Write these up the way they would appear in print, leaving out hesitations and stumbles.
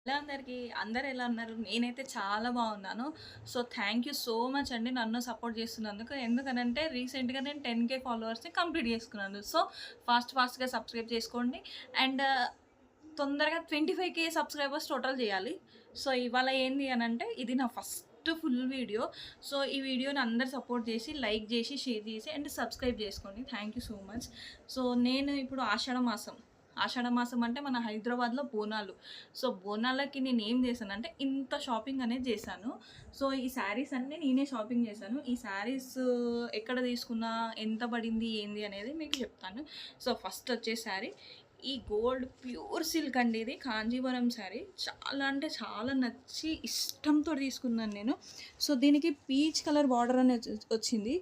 Hello అందరికీ. అందరూ ఎలా ఉన్నారు? నేనైతే చాలా బాగున్నాను. So, thank you so much అండి నన్ను సపోర్ట్ చేస్తున్నందుకు. ఎందుకనంటే రీసెంట్‌గా నేను 10,000 ఫాలోవర్స్‌ని కంప్లీట్ చేసుకున్నాను. సో, ఫాస్ట్‌గా సబ్స్క్రైబ్ చేసుకోండి. అండ్ తొందరగా 25,000 సబ్స్క్రైబర్స్ టోటల్ చేయాలి. సో, ఇవాళ ఏంది అనంటే ఇది నా ఫస్ట్ ఫుల్ వీడియో. సో, ఈ వీడియోని అందరూ సపోర్ట్ చేసి, లైక్ చేసి, షేర్ చేసి అండ్ సబ్స్క్రైబ్ చేసుకోండి. Thank you so much. So, నేను ఇప్పుడు ఆషాఢ మాసం అంటే మన హైదరాబాద్‌లో బోనాలు. సో, బోనాలకి నేనేం చేశానంటే ఇంత షాపింగ్ అనేది చేశాను. సో, ఈ శారీస్ అన్నీ నేనే షాపింగ్ చేశాను. ఈ శారీస్ ఎక్కడ తీసుకున్నా, ఎంత పడింది, ఏంది అనేది మీకు చెప్తాను. సో, ఫస్ట్ వచ్చే శారీ ఈ గోల్డ్ ప్యూర్ సిల్క్ అండి. ఇది కాంజీవరం శారీ. చాలా అంటే చాలా నచ్చి ఇష్టంతో తీసుకున్నాను నేను. సో, దీనికి పీచ్ కలర్ బార్డర్ అనేది వచ్చింది.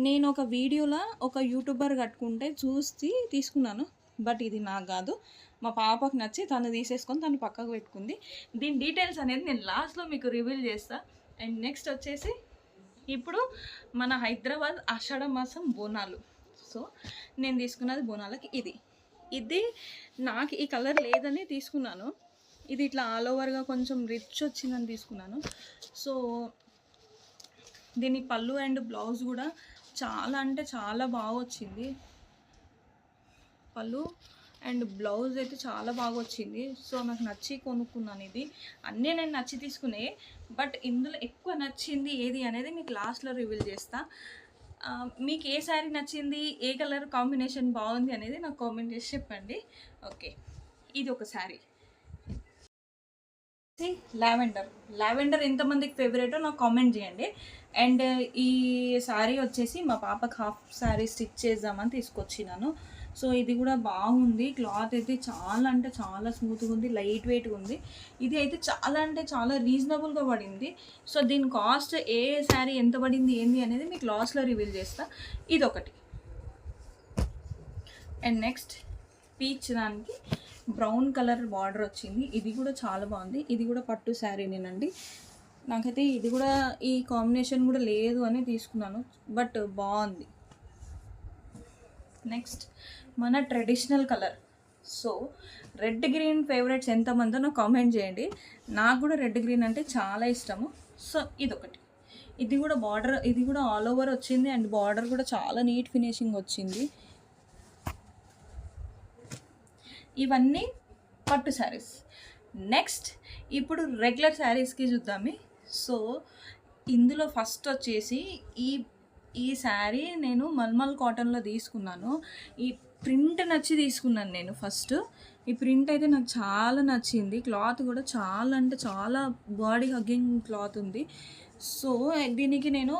నేను ఒక వీడియోలో ఒక యూట్యూబర్ కట్టుకుంటే చూసి తీసుకున్నాను. బట్ ఇది నాకు కాదు, మా పాపకు నచ్చి తను తీసేసుకొని తను పక్కకు పెట్టుకుంది. దీని డీటెయిల్స్ అనేది నేను లాస్ట్లో మీకు రివీల్ చేస్తా. అండ్ నెక్స్ట్ వచ్చేసి ఇప్పుడు మన హైదరాబాద్ ఆషాఢ మాసం బోనాలు. సో, నేను తీసుకున్నది బోనాలకి ఇది నాకు ఈ కలర్ లేదని తీసుకున్నాను. ఇది ఇట్లా ఆల్ ఓవర్గా కొంచెం రిచ్ వచ్చిందని తీసుకున్నాను. సో, దీని పళ్ళు అండ్ బ్లౌజ్ కూడా చాలా అంటే చాలా బాగా వచ్చింది. పళ్ళు అండ్ బ్లౌజ్ అయితే చాలా బాగా వచ్చింది. సో, నాకు నచ్చి కొనుక్కున్నాను ఇది. అన్నీ నేను నచ్చి తీసుకునే, బట్ ఇందులో ఎక్కువ నచ్చింది ఏది అనేది మీకు లాస్ట్లో రివీల్ చేస్తా. మీకు ఏ శారీ నచ్చింది, ఏ కలర్ కాంబినేషన్ బాగుంది అనేది నాకు కామెంట్ చేసి చెప్పండి. ఓకే, ఇది ఒక శారీ. లావెండర్ ఎంతమందికి ఫేవరెటో నాకు కామెంట్ చేయండి. అండ్ ఈ శారీ వచ్చేసి మా పాపకి హాఫ్ శారీ స్టిచ్ చేద్దామని తీసుకొచ్చినాను. సో, ఇది కూడా బాగుంది. క్లాత్ అయితే చాలా అంటే చాలా స్మూత్గా ఉంది, లైట్ వెయిట్గా ఉంది. ఇది అయితే చాలా అంటే చాలా రీజనబుల్గా పడింది. సో, దీని కాస్ట్ ఏ శారీ ఎంత పడింది ఏంది అనేది మీకు లాస్ట్లో రివీల్ చేస్తా. ఇదొకటి. అండ్ నెక్స్ట్ పీచ్ దానికి బ్రౌన్ కలర్ బార్డర్ వచ్చింది. ఇది కూడా చాలా బాగుంది. ఇది కూడా పట్టు శారీనేనండి. నాకైతే ఇది కూడా ఈ కాంబినేషన్ కూడా లేదు అని తీసుకున్నాను, బట్ బాగుంది. నెక్స్ట్ మన traditional colour. So, red green favourites ఎంతమందో నాకు కామెంట్ చేయండి. నాకు కూడా రెడ్ గ్రీన్ అంటే చాలా ఇష్టము. సో, ఇదొకటి. ఇది కూడా బార్డర్, ఇది కూడా ఆల్ ఓవర్ వచ్చింది అండ్ బార్డర్ కూడా చాలా నీట్ ఫినిషింగ్ వచ్చింది. ఇవన్నీ పట్టు శారీస్. నెక్స్ట్ ఇప్పుడు రెగ్యులర్ శారీస్కి చూద్దాము. సో, ఇందులో ఫస్ట్ వచ్చేసి ఈ శారీ నేను మల్మల్ కాటన్లో తీసుకున్నాను. ఈ ప్రింట్ నచ్చి తీసుకున్నాను నేను ఫస్ట్. ఈ ప్రింట్ అయితే నాకు చాలా నచ్చింది. క్లాత్ కూడా చాలా అంటే చాలా బాడీ హగ్గింగ్ క్లాత్ ఉంది. సో, దీనికి నేను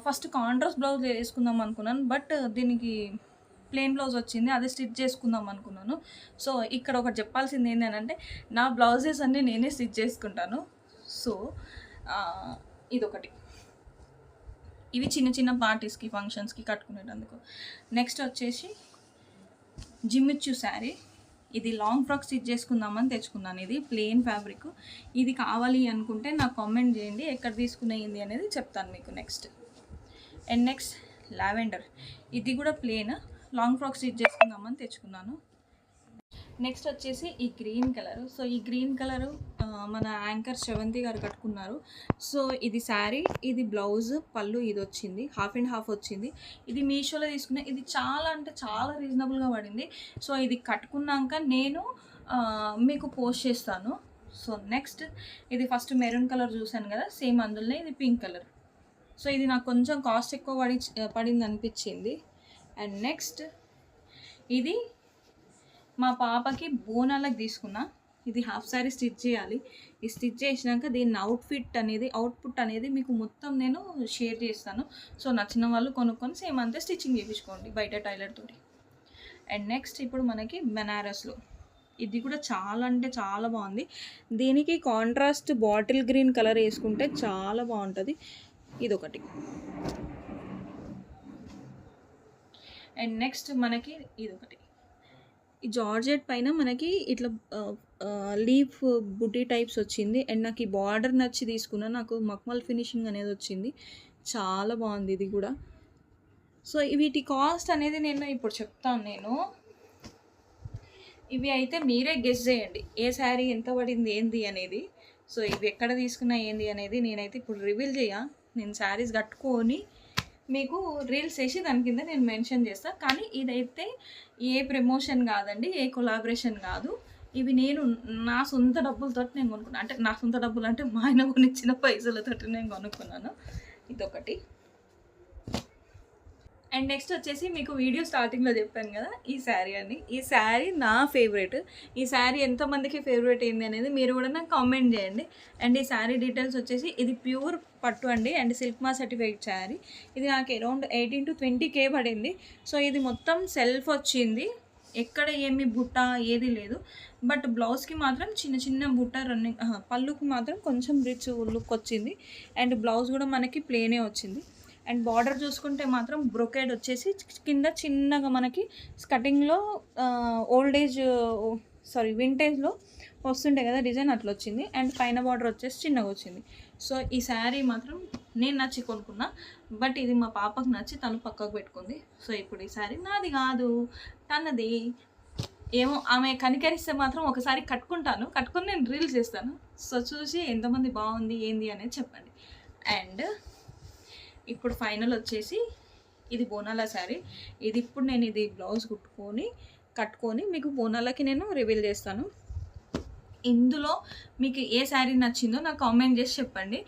ఫస్ట్ కాంట్రాస్ట్ బ్లౌజ్ వేసుకుందాం అనుకున్నాను, బట్ దీనికి ప్లెయిన్ బ్లౌజ్ వచ్చింది. అదే స్టిచ్ చేసుకుందాం అనుకున్నాను. సో, ఇక్కడ ఒకటి చెప్పాల్సింది ఏంటంటే నా బ్లౌజెస్ అన్నీ నేనే స్టిచ్ చేసుకుంటాను. సో, ఇదొకటి. ఇవి చిన్న చిన్న పార్టీస్కి, ఫంక్షన్స్కి కట్టుకునేటందుకు. నెక్స్ట్ వచ్చేసి జిమ్మిచ్చు శారీ. ఇది లాంగ్ ఫ్రాక్ స్టిచ్ చేసుకుందామని తెచ్చుకున్నాను. ఇది ప్లెయిన్ ఫ్యాబ్రిక్. ఇది కావాలి అనుకుంటే నాకు కామెంట్ చేయండి, ఎక్కడ తీసుకునేది అనేది చెప్తాను మీకు నెక్స్ట్. And next lavender. ఇది కూడా ప్లెయిన్ లాంగ్ ఫ్రాక్ స్టిచ్ చేసుకుందామని తెచ్చుకున్నాను. నెక్స్ట్ వచ్చేసి ఈ గ్రీన్ కలరు. సో, ఈ గ్రీన్ కలరు మన యాంకర్ శ్రవంతి గారు కట్టుకున్నారు. సో, ఇది శారీ, ఇది బ్లౌజ్, పళ్ళు ఇది వచ్చింది. హాఫ్ అండ్ హాఫ్ వచ్చింది. ఇది మీషోలో తీసుకున్నా. ఇది చాలా అంటే చాలా రీజనబుల్గా పడింది. సో, ఇది కట్టుకున్నాక నేను మీకు పోస్ట్ చేస్తాను. సో, నెక్స్ట్ ఇది ఫస్ట్ మెరూన్ కలర్ చూశాను కదా, సేమ్ అందులోనే ఇది పింక్ కలర్. సో, ఇది నాకు కొంచెం కాస్ట్ ఎక్కువ పడింది అనిపించింది. అండ్ నెక్స్ట్ ఇది మా పాపకి బోనాలకు తీసుకున్నా. ఇది హాఫ్ శారీ స్టిచ్ చేయాలి. ఈ స్టిచ్ చేసినాక దీన్ని అవుట్పుట్ అనేది మీకు మొత్తం నేను షేర్ చేస్తాను. సో, నచ్చిన వాళ్ళు కొనుక్కొని సేమ్ అంతే స్టిచ్చింగ్ చేయించుకోండి బయట టైలర్ తోటి. అండ్ నెక్స్ట్ ఇప్పుడు మనకి బెనారస్లో ఇది కూడా చాలా అంటే చాలా బాగుంది. దీనికి కాంట్రాస్ట్ బాటిల్ గ్రీన్ కలర్ వేసుకుంటే చాలా బాగుంటుంది. ఇదొకటి. అండ్ నెక్స్ట్ మనకి ఇదొకటి. ఈ జార్జెట్ పైన మనకి ఇట్లా లీఫ్ బుటీ టైప్స్ వచ్చింది. అండ్ నాకు ఈ బార్డర్ నచ్చి తీసుకున్నా. నాకు మక్మల్ ఫినిషింగ్ అనేది వచ్చింది. చాలా బాగుంది ఇది కూడా. సో, వీటి కాస్ట్ అనేది నేను ఇప్పుడు చెప్తాను. ఇవి అయితే మీరే గెస్ చేయండి ఏ శారీ ఎంత పడింది ఏంది అనేది. సో ఇవి ఎక్కడ తీసుకున్నా ఏంది అనేది నేనైతే ఇప్పుడు రివీల్ నేను శారీస్ కట్టుకొని మీకు రీల్స్ వేసి దాని కింద నేను మెన్షన్ చేస్తాను. కానీ ఇదైతే ఏ ప్రమోషన్ కాదండి, ఏ కొలాబరేషన్ కాదు. ఇవి నేను నా సొంత డబ్బులతో నేను కొనుక్కున్నాను. అంటే నా సొంత డబ్బులు అంటే మా ఆయన కొనిచ్చిన పైసలతో నేను కొనుక్కున్నాను. ఇదొకటి. అండ్ నెక్స్ట్ వచ్చేసి మీకు వీడియో స్టార్టింగ్లో చెప్పాను కదా ఈ శారీ అని. ఈ శారీ నా ఫేవరెట్. ఈ శారీ ఎంతమందికి ఫేవరెట్ ఏంది అనేది మీరు కూడా నాకు కామెంట్ చేయండి. అండ్ ఈ శారీ డీటెయిల్స్ వచ్చేసి ఇది ప్యూర్ పట్టు అండి అండ్ సిల్క్ మా సర్టిఫైడ్ శారీ. ఇది నాకు అరౌండ్ 18 to 20K పడింది. సో ఇది మొత్తం సెల్ఫ్ వచ్చింది, ఎక్కడ ఏమి బుట్ట ఏది లేదు. బట్ బ్లౌజ్కి మాత్రం చిన్న చిన్న బుట్ట రన్నింగ్, పళ్ళుకి మాత్రం కొంచెం రిచ్ లుక్ వచ్చింది. అండ్ బ్లౌజ్ కూడా మనకి ప్లేనే వచ్చింది. అండ్ బార్డర్ చూసుకుంటే మాత్రం బ్రొకేడ్ వచ్చేసి కింద చిన్నగా మనకి స్కటింగ్లో వింటేజ్లో వస్తుంటాయి కదా డిజైన్, అట్లా వచ్చింది. అండ్ పైన బార్డర్ వచ్చేసి చిన్నగా వచ్చింది. సో ఈ శారీ మాత్రం నేను నచ్చి కొనుక్కున్నా. బట్ ఇది మా పాపకు నచ్చి తను పక్కకు పెట్టుకుంది. సో ఇప్పుడు ఈ శారీ నాది కాదు, తనది. ఏమో ఆమె కనికరిస్తే మాత్రం ఒకసారి కట్టుకొని నేను రీల్స్ చేస్తాను. సో చూసి ఎంతమంది బాగుంది ఏంది అనేది చెప్పండి. అండ్ ఇప్పుడు ఫైనల్ వచ్చేసి ఇది బోనాల శారీ. ఇప్పుడు నేను ఇది బ్లౌజ్ కట్టుకొని మీకు బోనాలకి నేను రివీల్ చేస్తాను. ఇందులో మీకు ఏ శారీ నచ్చిందో నాకు కామెంట్ చేసి చెప్పండి.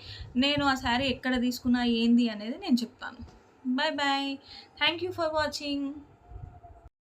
నేను ఆ శారీ ఎక్కడ తీసుకున్నా ఏంది అనేది నేను చెప్తాను. Bye bye. Thank you for watching.